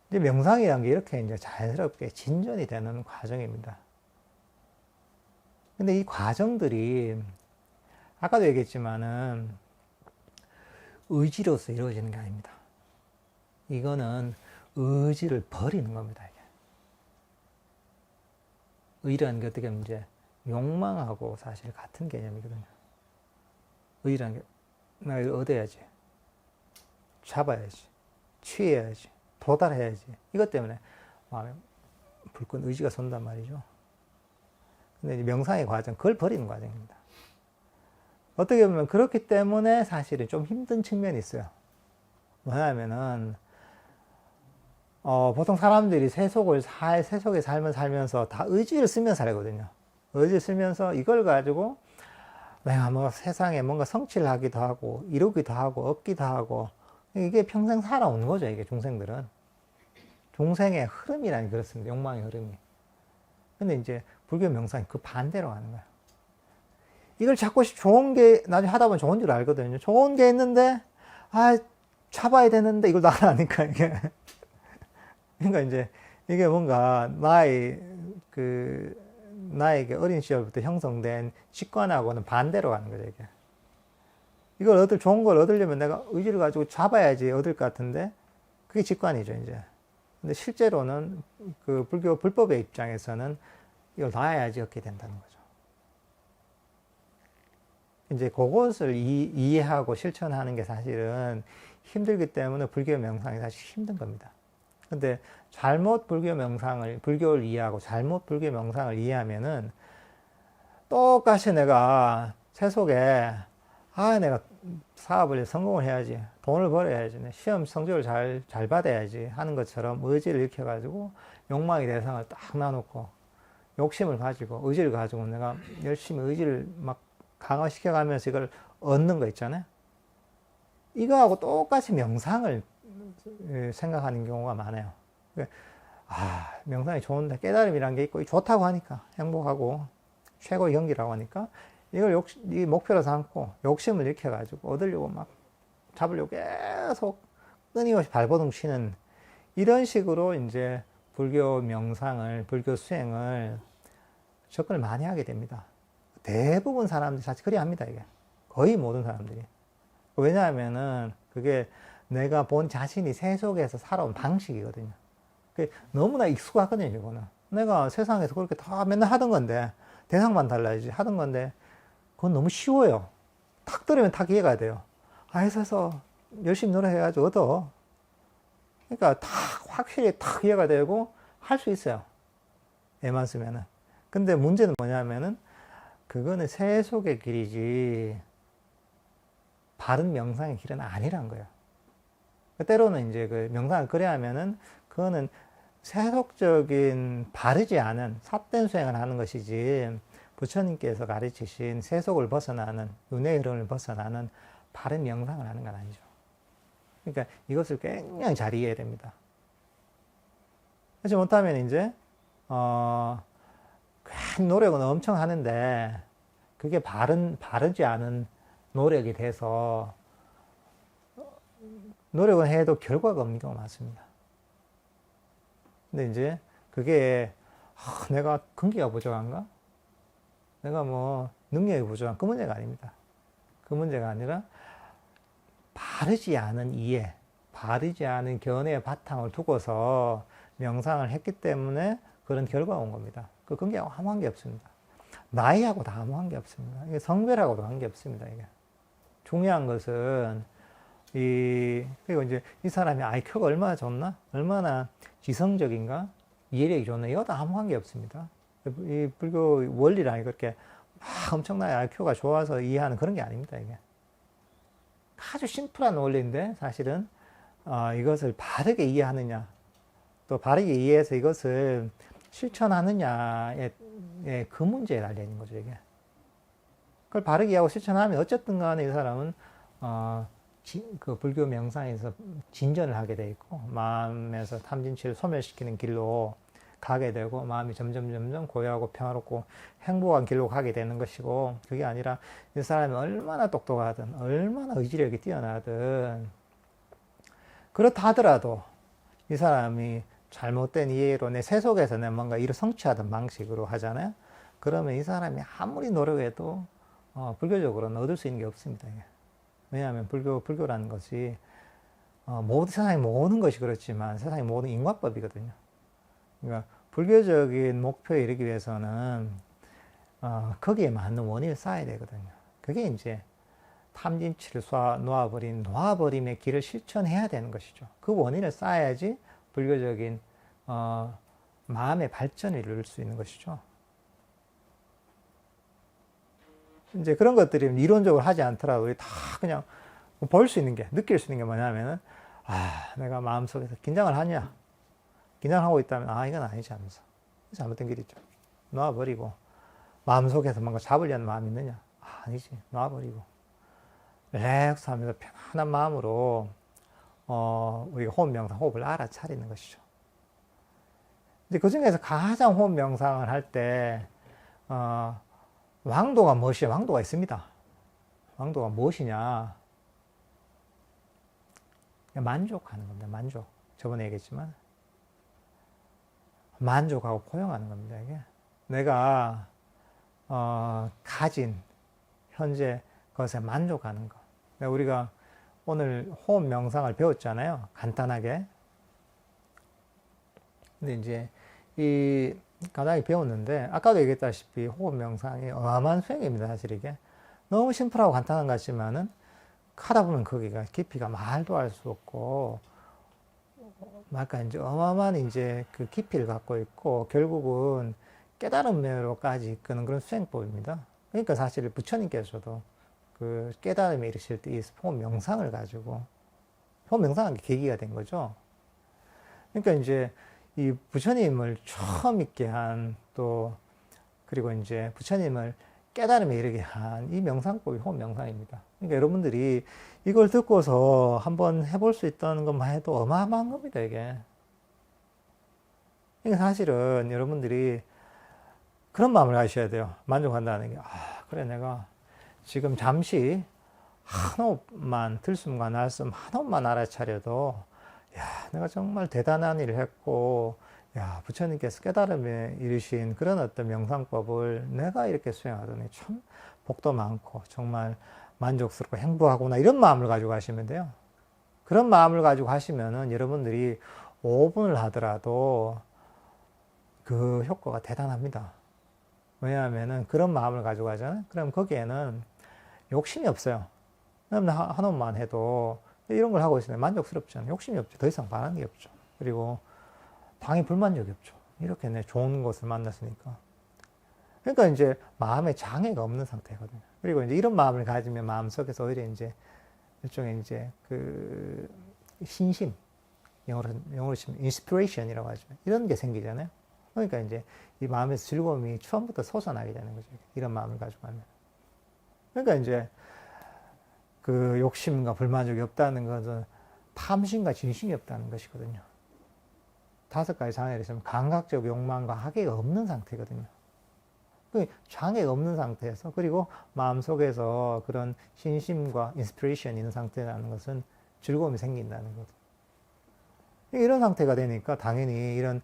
이제 명상이라는 게 이렇게 이제 자연스럽게 진전이 되는 과정입니다. 근데 이 과정들이 아까도 얘기했지만은 의지로서 이루어지는 게 아닙니다. 이거는 의지를 버리는 겁니다. 이게. 의라는 게 어떻게 보면 이제 욕망하고 사실 같은 개념이거든요. 의라는 게 나 이걸 얻어야지, 잡아야지, 취해야지, 도달해야지. 이것 때문에 마음에 불끈 의지가 쏜단 말이죠. 근데 이제 명상의 과정, 그걸 버리는 과정입니다. 어떻게 보면 그렇기 때문에 사실은 좀 힘든 측면이 있어요. 뭐냐면은 보통 사람들이 세속의 삶을 살면서 다 의지를 쓰면서 살거든요. 의지를 쓰면서 이걸 가지고 내가 뭐 세상에 뭔가 성취를 하기도 하고, 이루기도 하고, 얻기도 하고, 이게 평생 살아온 거죠, 이게 중생들은. 중생의 흐름이라니 그렇습니다. 욕망의 흐름이. 근데 이제 불교 명상이 그 반대로 가는 거야. 이걸 자꾸 좋은 게, 나중에 하다 보면 좋은 줄 알거든요. 좋은 게 있는데, 잡아야 되는데, 이걸 나가니까, 이게. 그러니까 이제, 이게 뭔가, 나에게 어린 시절부터 형성된 직관하고는 반대로 가는 거죠, 이게. 이걸 좋은 걸 얻으려면 내가 의지를 가지고 잡아야지 얻을 것 같은데, 그게 직관이죠, 이제. 근데 실제로는 그 불교 불법의 입장에서는 이걸 놔야지 얻게 된다는 거죠. 이제 그것을 이해하고 실천하는 게 사실은 힘들기 때문에 불교 명상이 사실 힘든 겁니다. 근데 잘못 불교를 이해하고 잘못 불교 명상을 이해하면은 똑같이 내가 세속에 내가 사업을 성공을 해야지, 돈을 벌어야지, 시험 성적을 잘 받아야지 하는 것처럼 의지를 일으켜가지고 욕망의 대상을 딱 놔놓고 욕심을 가지고 의지를 가지고 내가 열심히 의지를 막 강화시켜가면서 이걸 얻는 거 있잖아요. 이거하고 똑같이 명상을 생각하는 경우가 많아요. 명상이 좋은데 깨달음이란 게 있고 좋다고 하니까 행복하고 최고의 경기라고 하니까 이걸 이 목표로 삼고 욕심을 일으켜가지고 얻으려고 막 잡으려고 계속 끊임없이 발버둥 치는 이런 식으로 이제 불교 명상을, 불교 수행을 접근을 많이 하게 됩니다. 대부분 사람들이 사실 그리 합니다, 이게. 거의 모든 사람들이. 왜냐하면은 그게 내가 본 자신이 세속에서 살아온 방식이거든요. 그게 너무나 익숙하거든요, 이거는. 내가 세상에서 그렇게 다 맨날 하던 건데, 대상만 달라지지 하던 건데, 그건 너무 쉬워요. 탁 들으면 탁 이해가 돼요. 해서 열심히 노력해가지고 얻어. 그러니까 확실히 탁 이해가 되고 할 수 있어요. 애만 쓰면은. 근데 문제는 뭐냐면은, 그거는 세속의 길이지, 바른 명상의 길은 아니란 거예요. 때로는 이제 그 명상을 그래 하면은, 그거는 세속적인 바르지 않은 삿된 수행을 하는 것이지, 부처님께서 가르치신 세속을 벗어나는, 윤회의 흐름을 벗어나는 바른 명상을 하는 건 아니죠. 그러니까 이것을 굉장히 잘 이해해야 됩니다. 그렇지 못하면 이제, 큰 노력은 엄청 하는데, 그게 바르지 않은 노력이 돼서, 노력은 해도 결과가 없는 경우가 많습니다. 근데 이제, 그게, 내가 근기가 부족한가? 내가 뭐, 능력이 부족한 그 문제가 아닙니다. 그 문제가 아니라, 바르지 않은 이해, 바르지 않은 견해의 바탕을 두고서 명상을 했기 때문에 그런 결과가 온 겁니다. 그 근기하고 아무 관계 없습니다. 나이하고도 아무 관계 없습니다. 이게 성별하고도 관계 없습니다. 이게. 중요한 것은, 그리고 이제 이 사람이 IQ가 얼마나 좋나? 얼마나 지성적인가? 이해력이 좋나? 이것도 아무 관계 없습니다. 이 불교 원리라니 그렇게 막 엄청나게 IQ가 좋아서 이해하는 그런 게 아닙니다. 이게. 아주 심플한 원리인데, 사실은, 이것을 바르게 이해하느냐, 또 바르게 이해해서 이것을 실천하느냐의 그 문제에 달려있는 거죠, 이게. 그걸 바르게 이해하고 실천하면 어쨌든 간에 이 사람은, 그 불교 명상에서 진전을 하게 돼 있고, 마음에서 탐진치를 소멸시키는 길로 가게 되고, 마음이 점점 고요하고 평화롭고 행복한 길로 가게 되는 것이고, 그게 아니라 이 사람이 얼마나 똑똑하든, 얼마나 의지력이 뛰어나든, 그렇다 하더라도 이 사람이 잘못된 이해로 내 세속에서 내 뭔가 일을 성취하던 방식으로 하잖아요. 그러면 이 사람이 아무리 노력해도 불교적으로는 얻을 수 있는 게 없습니다. 이게. 왜냐하면 불교라는 것이 모든 세상의 모든 것이 그렇지만 세상의 모든 인과법이거든요. 그러니까 불교적인 목표에 이르기 위해서는 거기에 맞는 원인을 쌓아야 되거든요. 그게 이제 탐진치를 놓아버림의 길을 실천해야 되는 것이죠. 그 원인을 쌓아야지 불교적인 마음의 발전을 이룰 수 있는 것이죠. 이제 그런 것들이 이론적으로 하지 않더라도 우리 다 그냥 볼 수 있는 게, 느낄 수 있는 게 뭐냐면은, 내가 마음속에서 긴장을 하냐? 긴장하고 있다면, 이건 아니지 하면서. 잘못된 길이죠. 놔버리고, 마음속에서 뭔가 잡으려는 마음이 있느냐? 아니지. 놔버리고. 릴렉스 하면서 편안한 마음으로, 우리가 호흡 명상, 호흡을 알아차리는 것이죠. 이제 그 중에서 가장 호흡 명상을 할 때, 왕도가 무엇이야? 왕도가 있습니다. 왕도가 무엇이냐? 만족하는 겁니다. 만족. 저번에 얘기했지만 만족하고 포용하는 겁니다. 이게 내가 가진 현재 것에 만족하는 것. 우리가 오늘 호흡 명상을 배웠잖아요. 간단하게. 근데 이제 이 간단하게 배웠는데 아까도 얘기했다시피 호흡 명상이 어마어마한 수행입니다. 사실 이게 너무 심플하고 간단한 것 같지만은 하다 보면 거기가 깊이가 말도 할 수 없고, 약간 이제 어마어마한 이제 그 깊이를 갖고 있고, 결국은 깨달음으로까지 이끄는 그런 수행법입니다. 그러니까 사실 부처님께서도 그 깨달음에 이르실 때 이 호흡 명상을 가지고, 호흡 명상한 게 계기가 된 거죠. 그러니까 이제 이 부처님을 처음 있게 한 또, 그리고 이제 부처님을 깨달음에 이르게 한 이 명상법이 호흡 명상입니다. 그러니까 여러분들이 이걸 듣고서 한번 해볼 수 있다는 것만 해도 어마어마한 겁니다, 이게. 그러니까 사실은 여러분들이 그런 마음을 가지셔야 돼요. 만족한다는 게. 그래, 내가 지금 잠시 한 호흡만, 들숨과 날숨 한 호흡만 알아차려도, 내가 정말 대단한 일을 했고, 부처님께서 깨달음에 이르신 그런 어떤 명상법을 내가 이렇게 수행하더니 참 복도 많고 정말 만족스럽고 행복하구나, 이런 마음을 가지고 하시면 돼요. 그런 마음을 가지고 하시면은 여러분들이 5분을 하더라도 그 효과가 대단합니다. 왜냐하면은 그런 마음을 가지고 하잖아요. 그럼 거기에는 욕심이 없어요. 그럼 한 번만 해도 이런 걸 하고 있으면 만족스럽잖아요. 욕심이 없죠. 더 이상 바라는 게 없죠. 그리고 당연히 불만족이 없죠. 이렇게 좋은 것을 만났으니까. 그러니까 이제 마음에 장애가 없는 상태거든요. 그리고 이제 이런 마음을 가지면 마음속에서 오히려 이제 일종의 이제 그 신심, 영어로 치면 인스피레이션이라고 하죠. 이런 게 생기잖아요. 그러니까 이제 이 마음에서 즐거움이 처음부터 솟아나게 되는 거죠. 이런 마음을 가지고 하면. 그러니까 이제 그 욕심과 불만족이 없다는 것은 탐심과 진심이 없다는 것이거든요. 5가지 장애를 있으면 감각적 욕망과 학계가 없는 상태거든요. 장애가 없는 상태에서, 그리고 마음속에서 그런 신심과 인스피레이션이 있는 상태라는 것은 즐거움이 생긴다는 거죠. 이런 상태가 되니까 당연히 이런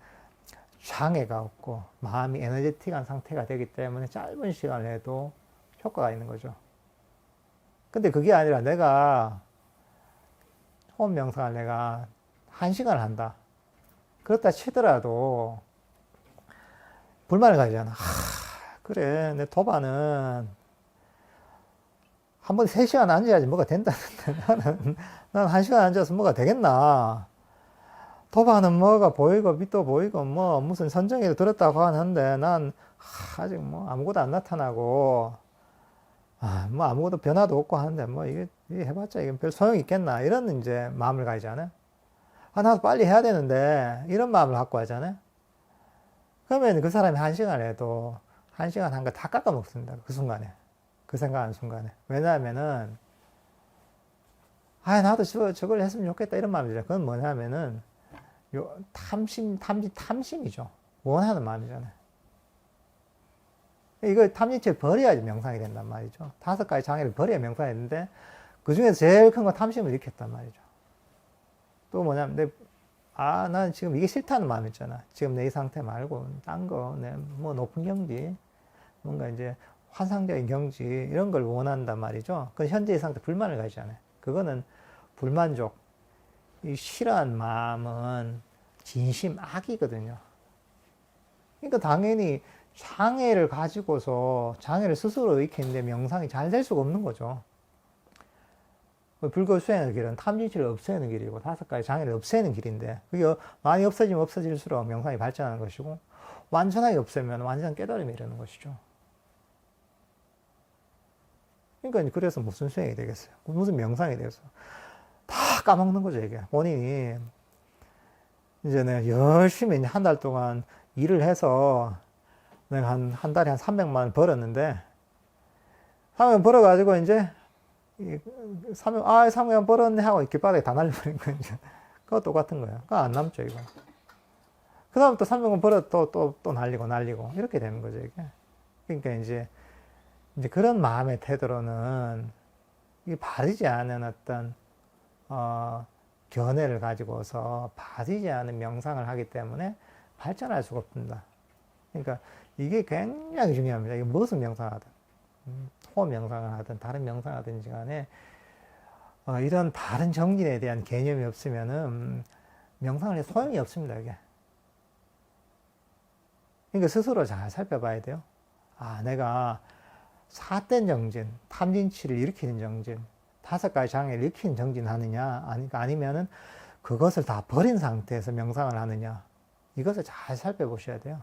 장애가 없고 마음이 에너제틱한 상태가 되기 때문에 짧은 시간 내도 효과가 있는 거죠. 근데 그게 아니라 내가 호흡 명상을 내가 1시간을 한다. 그렇다 치더라도 불만을 가지잖아. 그래, 내 도반은 한 번 3시간 앉아야지 뭐가 된다는데 난 1시간 앉아서 뭐가 되겠나. 도반은 뭐가 보이고 빛도 보이고 뭐 무슨 선정에도 들었다고 하는데 난 아직 뭐 아무것도 안 나타나고 뭐 아무것도 변화도 없고 하는데 뭐 이게 해봤자 이게 별 소용이 있겠나, 이런 이제 마음을 가지잖아요. 나도 빨리 해야 되는데 이런 마음을 갖고 하잖아요. 그러면 그 사람이 1시간 해도 1시간 한 거 다 깎아 먹습니다. 그 순간에. 그 생각하는 순간에. 왜냐하면은 나도 저걸 했으면 좋겠다, 이런 마음이죠. 그건 뭐냐면은 탐심이죠. 원하는 마음이잖아요. 이거 탐진치를 버려야지 명상이 된단 말이죠. 5가지 장애를 버려야 명상이 되는데 그 중에서 제일 큰 건 탐심을 일으켰단 말이죠. 또 뭐냐면 난 지금 이게 싫다는 마음 있잖아. 지금 내 이 상태 말고 딴 거, 뭐 높은 경지, 뭔가 이제 환상적인 경지, 이런 걸 원한단 말이죠. 그건 현재의 상태 불만을 가지잖아요. 그거는 불만족. 이 싫어하는 마음은 진심 악이거든요. 그러니까 당연히 장애를 가지고서 장애를 스스로 일으키는데 명상이 잘 될 수가 없는 거죠. 불교 수행의 길은 탐진치를 없애는 길이고 5가지 장애를 없애는 길인데 그게 많이 없어지면 없어질수록 명상이 발전하는 것이고 완전하게 없애면 완전 깨달음이 이르는 것이죠. 그러니까 그래서 무슨 수행이 되겠어요? 무슨 명상이 되겠어요? 다 까먹는 거죠, 이게. 본인이 이제 내가 열심히 한 달 동안 일을 해서 내가 한 달에 한 300만 원 벌었는데 300만 원 벌어가지고 이제 300만 원 벌었네 하고 길바닥에 다 날려버린 거예요. 그거 똑같은 거예요. 그거 안 남죠, 이거. 그 다음 또 300만 원 벌어 또 날리고 이렇게 되는 거죠, 이게. 그러니까 이제 그런 마음의 태도로는 이 바르지 않은 어떤 견해를 가지고서 바르지 않은 명상을 하기 때문에 발전할 수가 없습니다. 그러니까 이게 굉장히 중요합니다. 이게 무슨 명상하든 호흡 명상을 하든 다른 명상을 하든지 간에 이런 바른 정진에 대한 개념이 없으면은 명상을 해서 소용이 없습니다. 이게. 그러니까 스스로 잘 살펴봐야 돼요. 내가 사된 정진, 탐진치를 일으키는 정진, 5가지 장애를 일으키는 정진 하느냐, 아니면은 그것을 다 버린 상태에서 명상을 하느냐, 이것을 잘 살펴보셔야 돼요.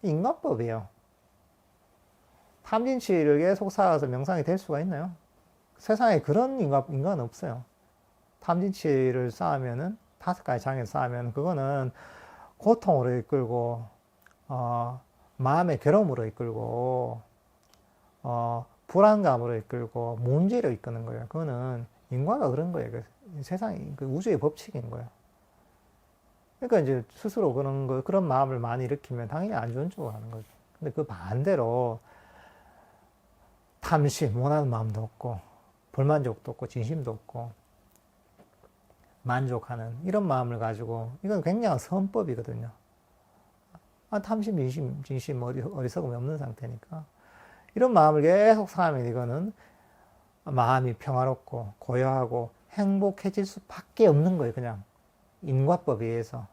인과법이에요. 탐진치를 계속 쌓아서 명상이 될 수가 있나요? 세상에 그런 인과는 없어요. 탐진치를 쌓으면은, 5가지 장애를 쌓으면 그거는 고통으로 이끌고, 마음의 괴로움으로 이끌고, 불안감으로 이끌고 문제로 이끄는 거예요. 그거는 인과가 그런 거예요. 그 세상이 그 우주의 법칙인 거예요. 그러니까 이제 스스로 그런 마음을 많이 일으키면 당연히 안 좋은 쪽으로 가는 거죠. 근데 그 반대로 탐심, 원하는 마음도 없고 불만족도 없고 진심도 없고 만족하는 이런 마음을 가지고 이건 굉장한 선법이거든요. 탐심, 진심 어리석음이 없는 상태니까. 이런 마음을 계속 쌓으면 이거는 마음이 평화롭고 고요하고 행복해질 수밖에 없는 거예요. 그냥 인과법에 의해서.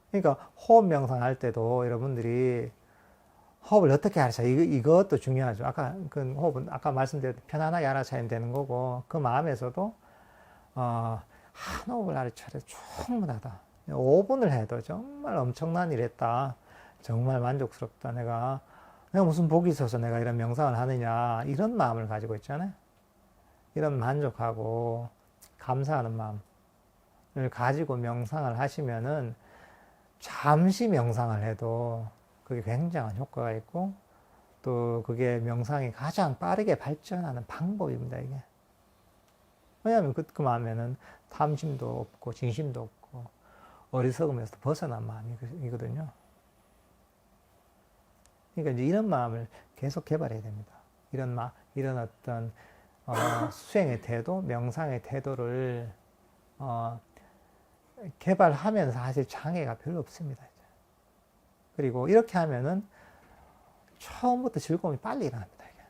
그러니까 호흡 명상 할 때도 여러분들이 호흡을 어떻게 하자 이것도 중요하죠. 그 호흡은 아까 말씀드렸듯이 편안하게 알아차리면 되는 거고 그 마음에서도 한 호흡을 알아차려 충분하다. 5분을 해도 정말 엄청난 일 했다. 정말 만족스럽다. 내가 무슨 복이 있어서 내가 이런 명상을 하느냐. 이런 마음을 가지고 있잖아요. 이런 만족하고 감사하는 마음을 가지고 명상을 하시면은 잠시 명상을 해도 그게 굉장한 효과가 있고 또 그게 명상이 가장 빠르게 발전하는 방법입니다, 이게. 왜냐하면 그 마음에는 탐심도 없고 진심도 없고 어리석음에서 벗어난 마음이거든요. 그러니까 이제 이런 마음을 계속 개발해야 됩니다. 이런 어떤 수행의 태도, 명상의 태도를 개발하면 사실 장애가 별로 없습니다. 이제. 그리고 이렇게 하면은 처음부터 즐거움이 빨리 일어납니다. 이게.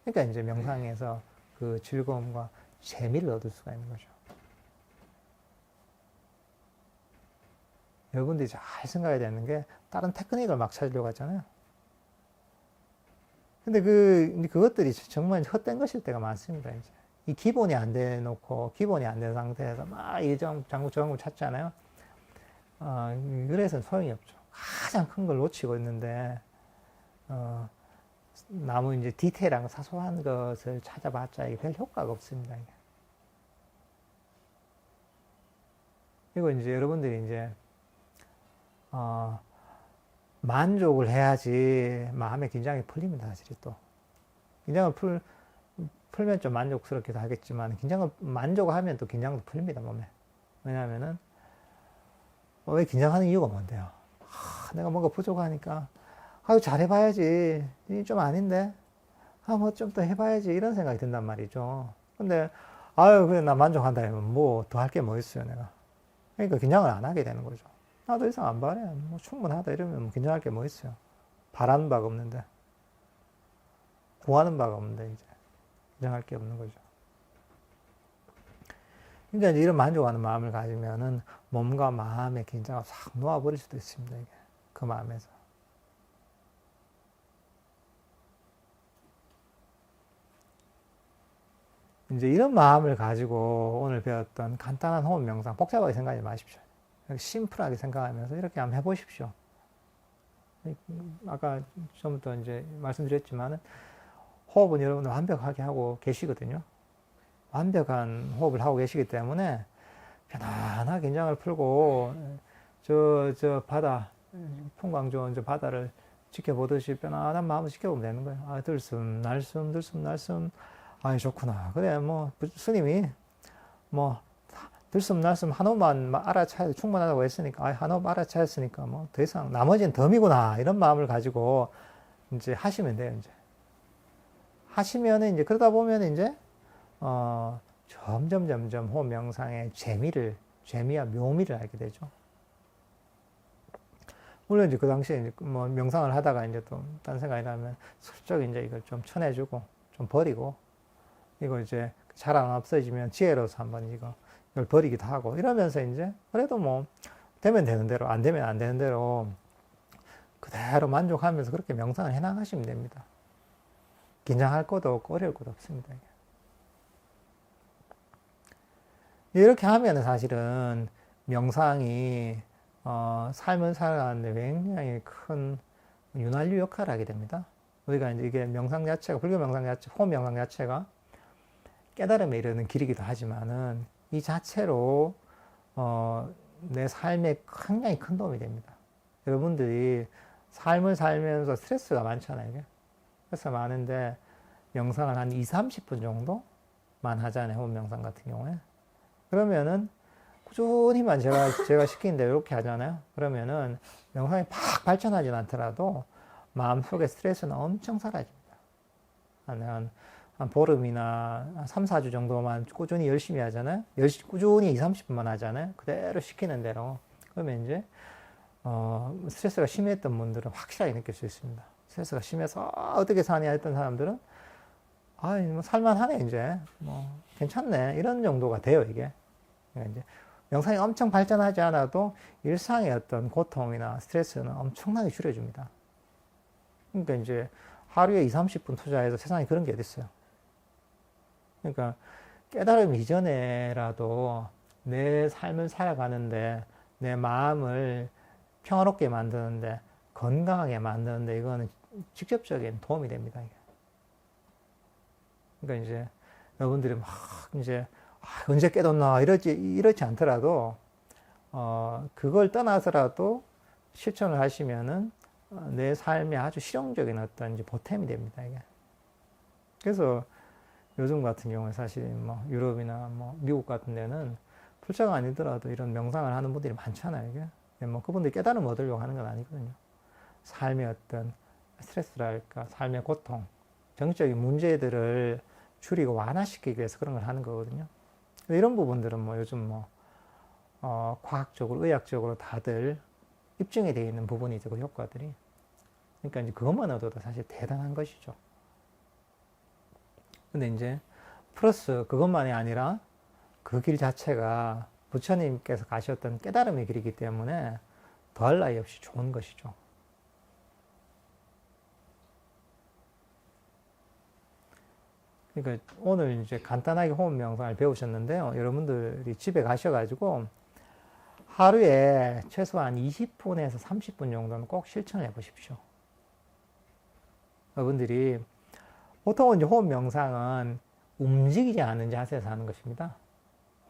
그러니까 이제 명상에서 그 즐거움과 재미를 얻을 수가 있는 거죠. 여러분들이 잘 생각해야 되는 게 다른 테크닉을 막 찾으려고 하잖아요. 근데 그것들이 정말 헛된 것일 때가 많습니다. 이제 이 기본이 안 돼 놓고 기본이 안 된 상태에서 막 이 장구 저 장구 찾잖아요. 그래서 소용이 없죠. 가장 큰 걸 놓치고 있는데 나무 이제 디테일한 사소한 것을 찾아봤자 이게 별 효과가 없습니다. 이게. 그리고 이제 여러분들이 이제 만족을 해야지 마음의 긴장이 풀립니다, 사실이 또. 긴장을 풀면 좀 만족스럽기도 하겠지만, 만족하면 또 긴장도 풀립니다, 몸에. 왜냐하면은, 왜 긴장하는 이유가 뭔데요? 내가 뭔가 부족하니까, 잘해봐야지. 이 좀 아닌데? 뭐 좀 더 해봐야지. 이런 생각이 든단 말이죠. 근데, 그래, 나 만족한다 하면 뭐, 더 할 게 뭐 있어요, 내가. 그러니까 긴장을 안 하게 되는 거죠. 더 이상 안 바래. 뭐 충분하다. 이러면 뭐 긴장할 게 뭐 있어요. 바라는 바가 없는데. 구하는 바가 없는데, 이제. 긴장할 게 없는 거죠. 그러니까 이제 이런 만족하는 마음을 가지면은 몸과 마음의 긴장을 싹 놓아버릴 수도 있습니다. 이게. 그 마음에서. 이제 이런 마음을 가지고 오늘 배웠던 간단한 호흡 명상 복잡하게 생각하지 마십시오. 심플하게 생각하면서 이렇게 한번 해보십시오. 아까 좀부터 이제 말씀드렸지만은 호흡은 여러분들 완벽하게 하고 계시거든요. 완벽한 호흡을 하고 계시기 때문에 편안하게 긴장을 풀고 저 바다, 풍광 좋은 저 바다를 지켜보듯이 편안한 마음을 지켜보면 되는 거예요. 아, 들숨, 날숨, 들숨, 날숨. 아, 좋구나. 그래, 뭐, 스님이, 뭐, 들숨, 날숨 한 호흡만 알아차야 충분하다고 했으니까, 아, 한 호흡 알아차였으니까, 뭐, 더 이상, 나머지는 덤이구나. 이런 마음을 가지고, 이제 하시면 돼요, 이제. 하시면은, 이제, 그러다 보면, 이제, 점점 호흡 명상의 재미와 묘미를 알게 되죠. 물론 이제 그 당시에 이제 뭐 명상을 하다가 이제 또 딴 생각이 나면 슬쩍 이제 이걸 좀 쳐내주고, 좀 버리고, 이거 이제 잘 안 없어지면 지혜로서 한번 이걸 버리기도 하고, 이러면서 이제, 그래도 뭐, 되면 되는 대로, 안 되면 안 되는 대로, 그대로 만족하면서 그렇게 명상을 해 나가시면 됩니다. 긴장할 것도 없고, 어려울 것도 없습니다. 이렇게 하면 사실은 명상이 삶을 살아가는데 굉장히 큰 윤활유 역할을 하게 됩니다. 우리가 이제 이게 명상 자체가, 불교 명상 자체, 호흡 명상 자체가 깨달음에 이르는 길이기도 하지만은 이 자체로 내 삶에 굉장히 큰 도움이 됩니다. 여러분들이 삶을 살면서 스트레스가 많잖아요. 이게. 스트레스가 많은데 명상을 한 2, 30분 정도만 하잖아요. 호흡 명상 같은 경우에. 그러면은 꾸준히만 제가 시키는 대로 이렇게 하잖아요. 그러면은 명상이 팍 발전하진 않더라도 마음속에 스트레스는 엄청 사라집니다. 한 보름이나 3, 4주 정도만 꾸준히 열심히 하잖아요. 꾸준히 2, 30분만 하잖아요. 그대로 시키는 대로. 그러면 이제 스트레스가 심했던 분들은 확실하게 느낄 수 있습니다. 스트레스가 심해서 어떻게 사냐 했던 사람들은 뭐 살만하네 이제 뭐 괜찮네 이런 정도가 돼요 이게. 그러니까 이제 명상이 엄청 발전하지 않아도 일상의 어떤 고통이나 스트레스는 엄청나게 줄여줍니다. 그러니까 이제 하루에 2, 30분 투자해서 세상에 그런 게 어딨어요. 그러니까 깨달음 이전에라도 내 삶을 살아가는데 내 마음을 평화롭게 만드는데 건강하게 만드는데 이거는 직접적인 도움이 됩니다. 그러니까 이제 여러분들이 막 이제 언제 깨닫나 이렇지 않더라도 그걸 떠나서라도 실천을 하시면은 내 삶에 아주 실용적인 어떤 이제 보탬이 됩니다. 이게. 그래서 요즘 같은 경우에 사실 뭐 유럽이나 뭐 미국 같은 데는 풀자가 아니더라도 이런 명상을 하는 분들이 많잖아요. 이게. 뭐 그분들이 깨달음을 얻으려고 하는 건 아니거든요. 삶의 어떤 스트레스랄까, 삶의 고통, 정적인 문제들을 줄이고 완화시키기 위해서 그런 걸 하는 거거든요. 이런 부분들은 뭐 요즘 뭐, 과학적으로, 의학적으로 다들 입증이 되어 있는 부분이죠. 그 효과들이. 그러니까 이제 그것만 얻어도 사실 대단한 것이죠. 근데 이제 플러스 그것만이 아니라 그 길 자체가 부처님께서 가셨던 깨달음의 길이기 때문에 더할 나위 없이 좋은 것이죠. 그러니까 오늘 이제 간단하게 호흡 명상을 배우셨는데요. 여러분들이 집에 가셔가지고 하루에 최소한 20분에서 30분 정도는 꼭 실천을 해보십시오. 여러분들이 보통은 이제 호흡 명상은 움직이지 않는 자세에서 하는 것입니다.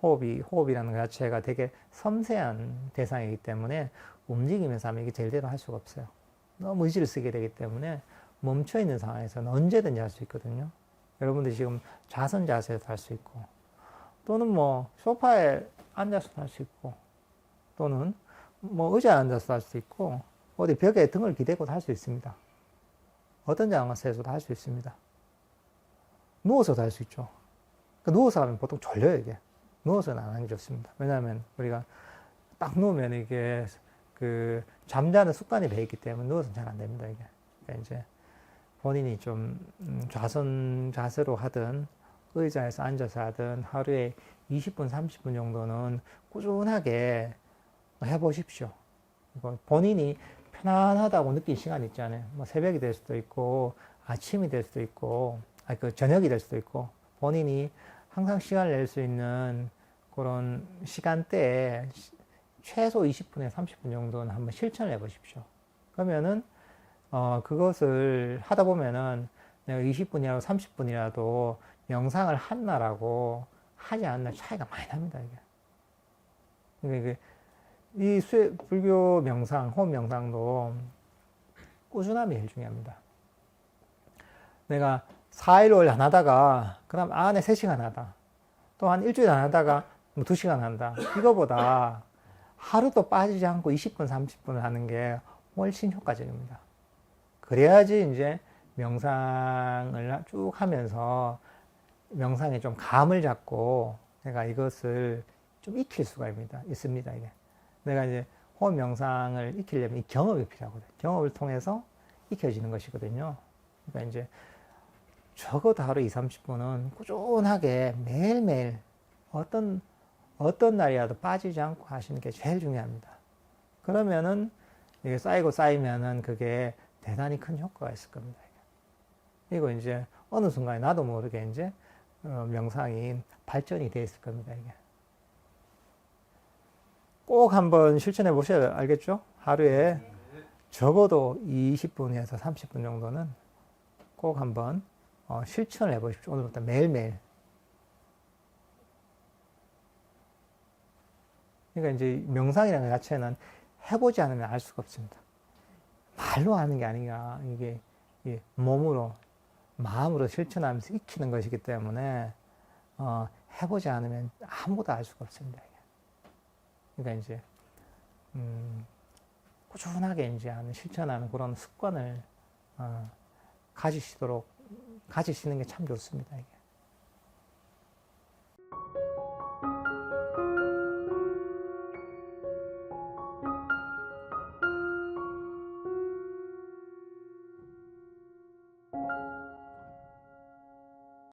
호흡이라는 것 자체가 되게 섬세한 대상이기 때문에 움직이면서 하면 이게 제일대로 할 수가 없어요. 너무 의지를 쓰게 되기 때문에 멈춰있는 상황에서는 언제든지 할 수 있거든요. 여러분들이 지금 좌선 자세에서 할 수 있고, 또는 뭐 소파에 앉아서도 할 수 있고, 또는 뭐 의자에 앉아서 할 수 있고, 어디 벽에 등을 기대고도 할 수 있습니다. 어떤 장소에서도 할 수 있습니다. 누워서도 할 수 있죠. 그러니까 누워서 하면 보통 졸려요, 이게. 누워서는 안 하는 게 좋습니다. 왜냐하면 우리가 딱 누우면 이게 그 잠자는 습관이 배 있기 때문에 누워서는 잘 안 됩니다, 이게. 그러니까 이제 본인이 좀 좌선 자세로 하든 의자에서 앉아서 하든 하루에 20분, 30분 정도는 꾸준하게 해보십시오. 이거 본인이 편안하다고 느낀 시간 있잖아요. 뭐 새벽이 될 수도 있고, 아침이 될 수도 있고, 저녁이 될 수도 있고, 본인이 항상 시간을 낼 수 있는 그런 시간대에 최소 20분에서 30분 정도는 한번 실천을 해보십시오. 그러면은, 그것을 하다 보면은 내가 20분이라도 30분이라도 명상을 한 날하고 하지 않은 날 차이가 많이 납니다, 이게. 그러니까 이 불교 명상, 호흡 명상도 꾸준함이 제일 중요합니다. 내가 4일, 5일 안 하다가, 그 다음 안에 3시간 하다. 또 한 일주일 안 하다가 뭐 2시간 한다. 이거보다 하루도 빠지지 않고 20분, 30분을 하는 게 훨씬 효과적입니다. 그래야지 이제 명상을 쭉 하면서 명상에 좀 감을 잡고 내가 이것을 좀 익힐 수가 있습니다, 이게. 내가 이제 호흡 명상을 익히려면 이 경험이 필요하거든요. 경험을 통해서 익혀지는 것이거든요. 그러니까 이제 적어도 하루 20, 30분은 꾸준하게 매일매일 어떤 날이라도 빠지지 않고 하시는 게 제일 중요합니다. 그러면은 이게 쌓이고 쌓이면은 그게 대단히 큰 효과가 있을 겁니다. 이거 이제 어느 순간에 나도 모르게 이제 명상이 발전이 되어 있을 겁니다. 이게 꼭 한번 실천해 보셔야 알겠죠? 하루에 적어도 20분에서 30분 정도는 꼭 한번 실천을 해 보십시오. 오늘부터 매일매일. 그러니까 이제 명상이라는 것 자체는 해보지 않으면 알 수가 없습니다. 말로 하는 게 아니라 이게 몸으로, 마음으로 실천하면서 익히는 것이기 때문에 해보지 않으면 아무것도 알 수가 없습니다. 그러니까 이제 꾸준하게 이제 실천하는 그런 습관을 가지시는 게 참 좋습니다. 이게.